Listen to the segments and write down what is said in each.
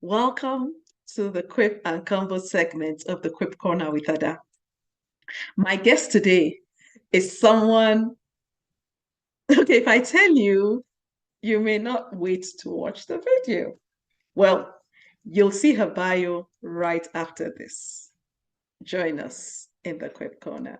Welcome to the Quip and Combo segment of the Quip Corner with Ada. My guest today is someone, okay, if I tell you, you may not wait to watch the video. Well, you'll see her bio right after this. Join us in the Quip Corner.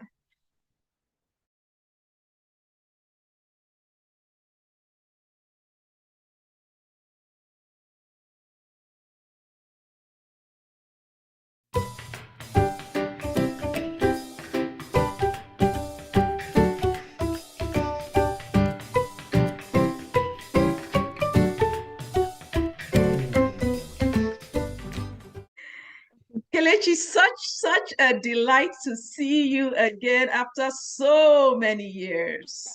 Kelechi, such a delight to see you again after so many years.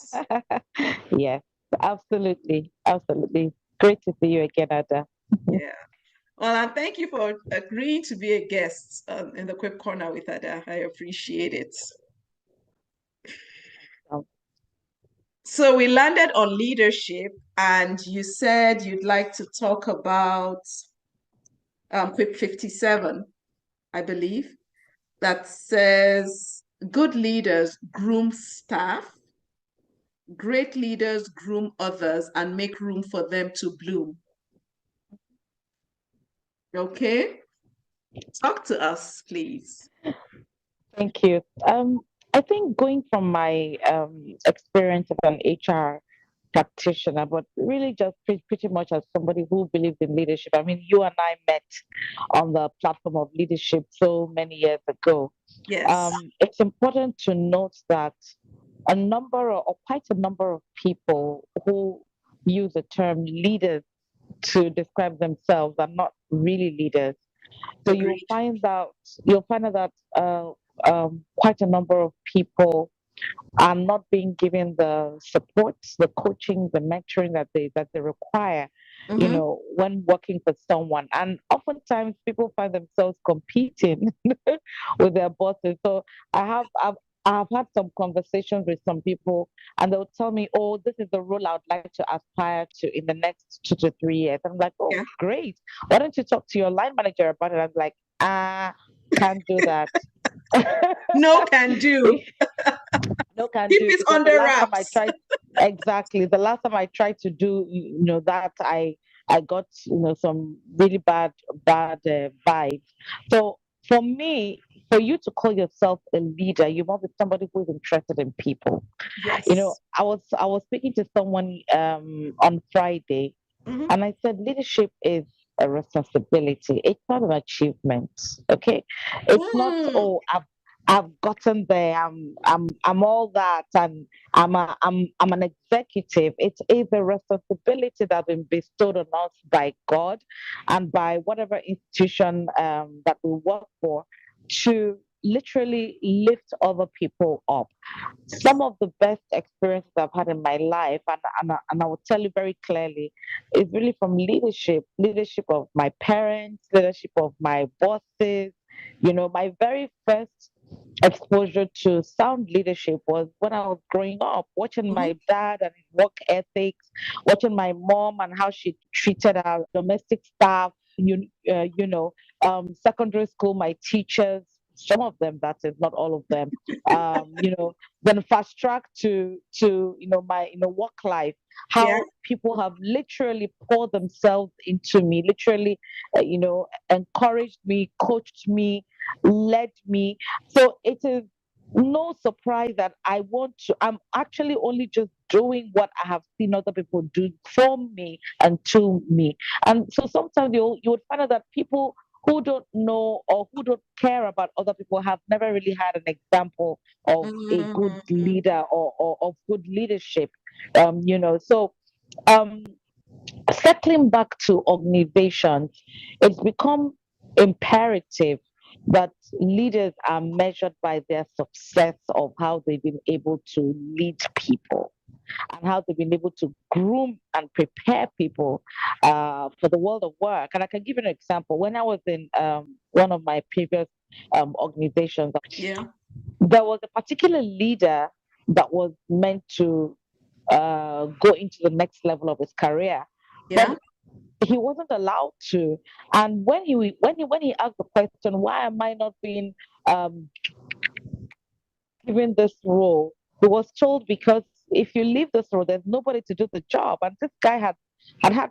Yes, absolutely. Absolutely. Great to see you again, Ada. Yeah. Well, and thank you for agreeing to be a guest in the Quip Corner with Ada. I appreciate it. Um, So we landed on leadership, and you said you'd like to talk about Quip 57, I believe, that says good leaders groom staff, great leaders groom others, and make room for them to bloom. Okay? Talk to us, please. Thank you. I think going from my experience as an HR practitioner, but really just pretty much as somebody who believes in leadership. I mean, you and I met on the platform of leadership so many years ago. Yes. It's important to note that or quite a number of people who use the term leaders to describe themselves are not really leaders. So Agreed. you'll find out that quite a number of people are not being given the support, the coaching, the mentoring that they require, Mm-hmm. when working for someone. And oftentimes people find themselves competing with their bosses. So I've had some conversations with some people, and they'll tell me, "Oh, this is the role I would like to aspire to in the next 2 to 3 years." I'm like, "Oh, Yeah. great! Why don't you talk to your line manager about it?" I'm like, can't do that." No can do. No can Keep do, it because the under last time I wraps. tried, exactly, the last time I tried to do that, I got some really bad vibes. So for me, for you to call yourself a leader, you must be somebody who is interested in people. Yes. I was speaking to someone on Friday, Mm-hmm. and I said leadership is a responsibility. It's not an achievement. Okay, it's not, Mm. oh, I've gotten there. I'm all that, and I'm an executive. It is a responsibility that has been bestowed on us by God and by whatever institution that we work for, to literally lift other people up. Yes. Some of the best experiences I've had in my life, and I will tell you very clearly, is really from leadership of my parents, leadership of my bosses. My very first exposure to sound leadership was when I was growing up, watching Mm-hmm. my dad and his work ethics, watching my mom and how she treated our domestic staff. Secondary school, my teachers, some of them, that is not all of them. um, you know, then fast track to my work life, Yeah. how people have literally poured themselves into me, literally, encouraged me, coached me, led me. So it is no surprise that I'm actually only just doing what I have seen other people do for me and to me. And so sometimes you would find out that people who don't know or who don't care about other people have never really had an example of a good Mm-hmm. leader, or of good leadership. So um circling back to organizations, it's become imperative that leaders are measured by their success of how they've been able to lead people and how they've been able to groom and prepare people for the world of work. And I can give you an example. When I was in one of my previous organizations, Yeah. there was a particular leader that was meant to go into the next level of his career. But Yeah. he wasn't allowed to. And when he asked the question, why am I not being um, given this role, he was told because if you leave this role, there's nobody to do the job. And this guy had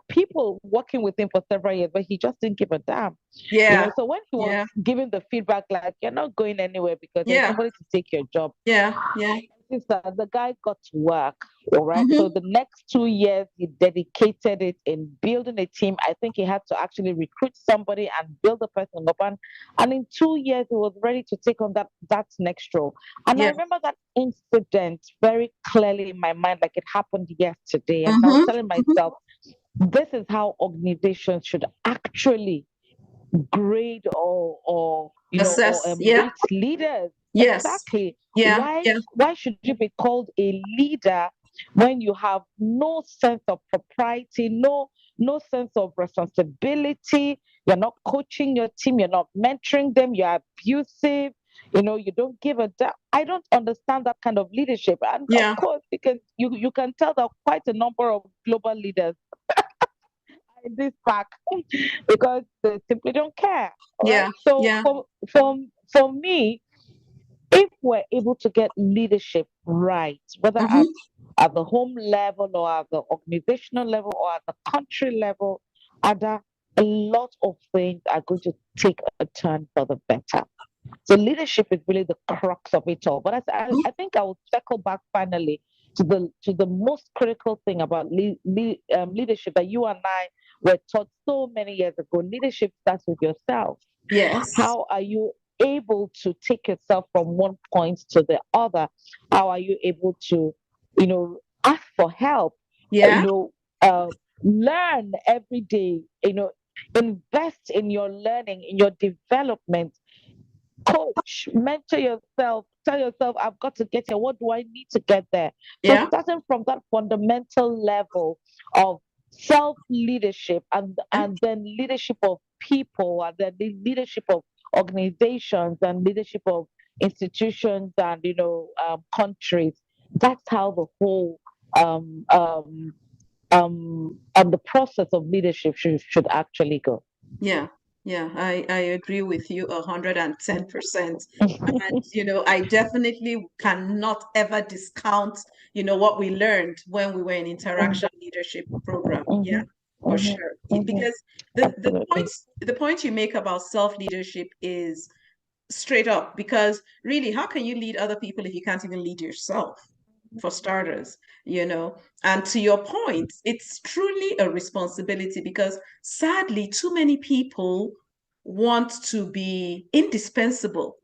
people working with him for several years, but he just didn't give a damn. Yeah. So when he was Yeah. giving the feedback, like, you're not going anywhere because there's Yeah. nobody to take your job, Yeah. Yeah. the guy got to work. All right. So Mm-hmm. the next 2 years, he dedicated it in building a team. I think he had to actually recruit somebody and build the person up. And in 2 years, he was ready to take on that next role. And I Yeah. remember that incident very clearly in my mind, like it happened yesterday. And I was Mm-hmm. telling Mm-hmm. myself, this is how organizations should actually grade or Assess. Yeah. rate leaders. Yes. Exactly. Yeah. why Yeah. why should you be called a leader when you have no sense of propriety, no sense of responsibility? You're not coaching your team, you're not mentoring them, you're abusive, you don't give a damn. I don't understand that kind of leadership. And of Yeah. course, you can tell that quite a number of global leaders in this pack because they simply don't care. All right. Yeah. So Yeah. for me, if we're able to get leadership right, whether at Mm-hmm. at the home level or at the organizational level or at the country level, Ada, a lot of things are going to take a turn for the better. So leadership is really the crux of it all. But I think I will circle back finally to the most critical thing about leadership that you and I were taught so many years ago. Leadership starts with yourself. Yes. How are you able to take yourself from one point to the other? How are you able to, ask for help? You Yeah. know, learn every day. Invest in your learning, in your development. Coach, mentor yourself, tell yourself, I've got to get here. What do I need to get there? So, Yeah. starting from that fundamental level of self leadership and then leadership of people, and then the leadership of organizations and leadership of institutions and countries. That's how the whole the process of leadership should actually go. Yeah, yeah, I agree with you 110%. And, I definitely cannot ever discount, what we learned when we were in interaction leadership program. Yeah, Mhm, for mhm, sure. mhm. Because the point Absolutely. the point you make about self-leadership is straight up, because really, how can you lead other people if you can't even lead yourself? For starters, and to your point, it's truly a responsibility because sadly, too many people want to be indispensable.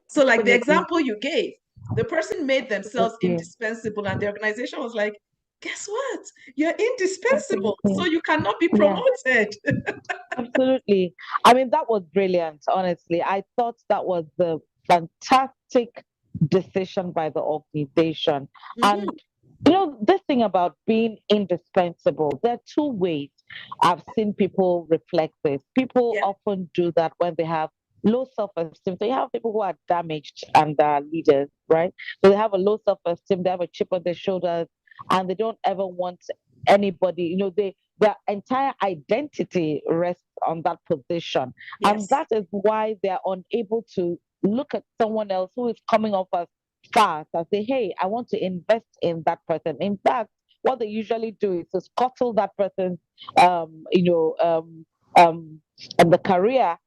So, like the Absolutely. example you gave, the person made themselves Absolutely. indispensable, and the organization was like, guess what? You're indispensable, so Absolutely. you cannot be Yeah, promoted. absolutely. I mean, that was brilliant, honestly. I thought that was the fantastic decision by the organization. And, Mhm. this thing about being indispensable, there are two ways I've seen people reflect this. People Yeah. often do that when they have low self esteem. So you have people who are damaged and are leaders, right? So they have a low self esteem, they have a chip on their shoulders, and they don't ever want anybody, their entire identity rests on that position. And Yes. that is why they're unable to look at someone else who is coming off as fast and say, hey, I want to invest in that person. In fact, what they usually do is to scuttle that person's, um, you know, um, um, the career,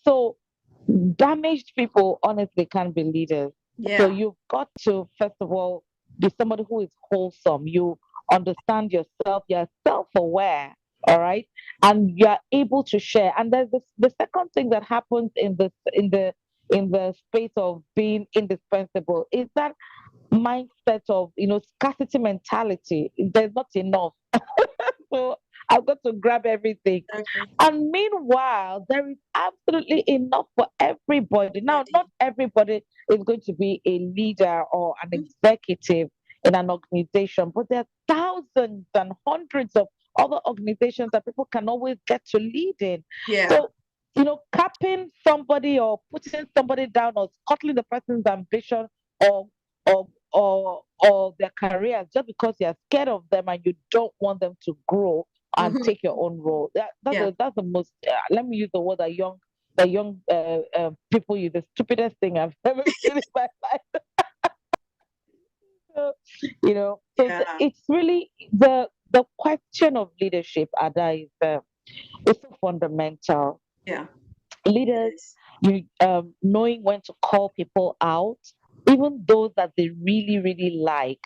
So damaged people honestly can't be leaders. So Yeah. you've got to, first of all, be somebody who is wholesome. You understand yourself, you're self-aware, all right, and you're able to share. And there's the second thing that happens in the space of being indispensable is that mindset of scarcity mentality. There's not enough, so I've got to grab everything. Exactly. And meanwhile, there is absolutely enough for everybody. Now, not Body. everybody is going to be a leader or an Mhm. executive in an organization, but there are thousands and hundreds of other organizations that people can always get to lead in. Yeah. So, capping somebody or putting somebody down or scuttling the person's ambition or or their careers just because you're scared of them and you don't want them to grow and Mm-hmm. take your own role. Yeah. That's the most. Let me use the word that young people use. The stupidest thing I've ever seen in my life. So, so Yeah. it's really the question of leadership, Ada, is so fundamental. Yeah. It Leaders, is. knowing when to call people out, even those that they really really like.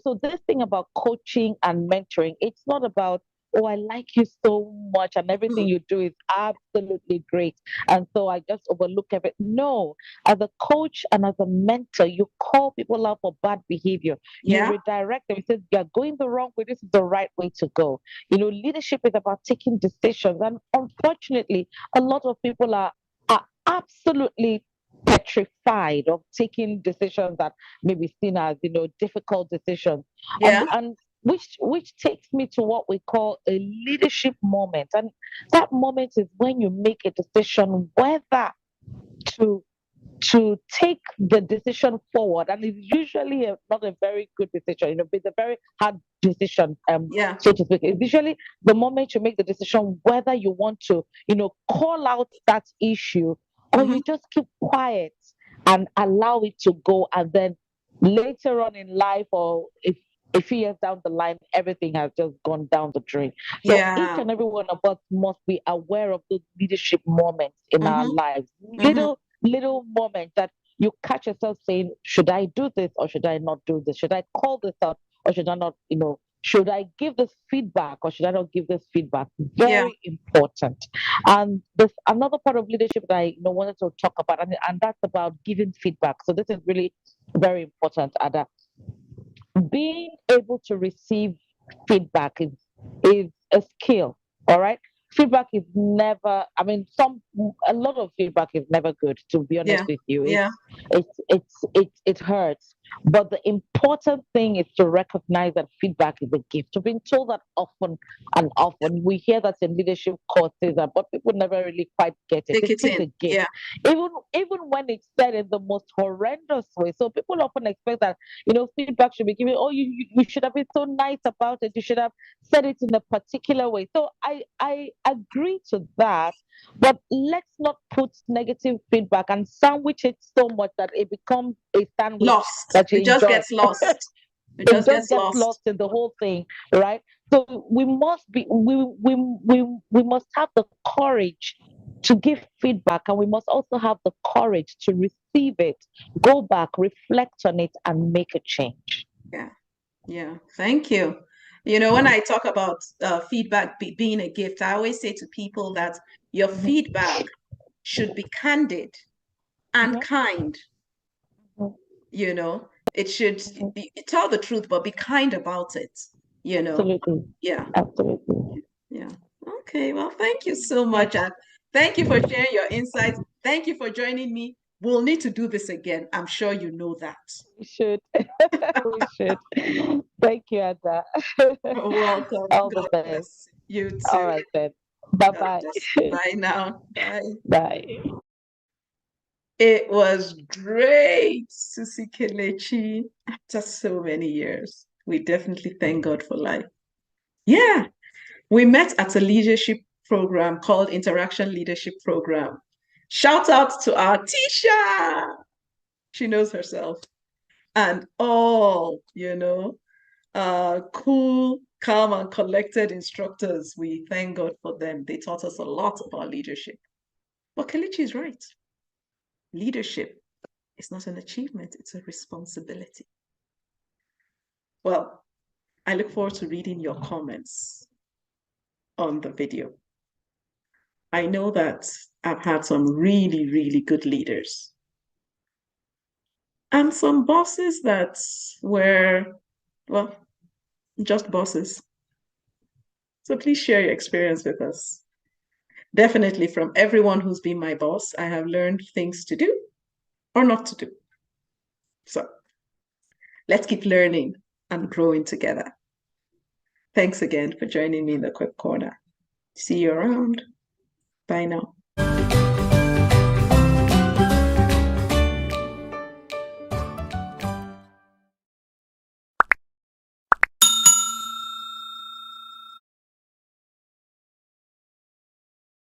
So this thing about coaching and mentoring, it's not about, oh, I like you so much and everything Mhm. you do is absolutely great, and so I just overlook everything. No, as a coach and as a mentor, you call people out for bad behavior, you Yeah. redirect them. You say, you're going the wrong way, this is the right way to go. Leadership is about taking decisions, and unfortunately a lot of people are absolutely petrified of taking decisions that may be seen as difficult decisions, Yeah. and which takes me to what we call a leadership moment. And that moment is when you make a decision whether to take the decision forward, and it's usually not a very good decision. It's a very hard decision, Yeah. so to speak. It's usually the moment you make the decision whether you want to call out that issue, or Mm-hmm. you just keep quiet and allow it to go, and then later on in life, or if a few years down the line, everything has just gone down the drain. So each Yeah. and every one of us must be aware of those leadership moments in our Mm-hmm. lives, Mm-hmm. little moment that you catch yourself saying, should I do this or should I not do this? Should I call this out or should I not, should I give this feedback or should I not give this feedback? Yeah. Very important. And there's another part of leadership that I wanted to talk about, and that's about giving feedback. So this is really very important, Ada. Being able to receive feedback is a skill. All right, feedback is never, a lot of feedback is never good, to be honest Yeah. with you. Yeah. It hurts, but the important thing is to recognize that feedback is a gift. We've been told that often and often. We hear that in leadership courses, but people never really quite get it. Take It it is a in. gift, Yeah. even when it's said in the most horrendous way. So people often expect that feedback should be given. Oh, you should have been so nice about it. You should have said it in a particular way. So I agree to that, but let's not put negative feedback and sandwich it so much that it becomes a sandwich Lost. that you It just enjoy. gets lost. It It just just gets gets lost. lost in the whole thing, right? So we must have the courage to give feedback, and we must also have the courage to receive it, go back, reflect on it, and make a change. Yeah. Yeah. Thank you. When I talk about feedback being a gift, I always say to people that your Mhm, feedback should be candid and mhm, kind. mhm, It should mhm. tell the truth, but be kind about it, you know. Absolutely, Yeah. absolutely. Yeah. Okay. Well, thank you so Yeah, much. And thank you for sharing your insights. Thank you for joining me. We'll need to do this again. I'm sure you know that. we should. We should. Thank you, Ada. You're welcome. All the God best. bless you All too. right then. Bye God bye. bless. Bye now. Bye. Bye. It was great to see Kelechi after so many years. We definitely thank God for life. Yeah, we met at a leadership program called Interaction Leadership Program. Shout out to our Tisha. She knows herself. And cool, calm, and collected instructors. We thank God for them. They taught us a lot about leadership. But Kelechi is right. Leadership is not an achievement, it's a responsibility. Well, I look forward to reading your comments on the video. I know that I've had some really, really good leaders and some bosses that were, well, just bosses. So please share your experience with us. Definitely from everyone who's been my boss, I have learned things to do or not to do. So let's keep learning and growing together. Thanks again for joining me in the Quick Corner. See you around. Bye now.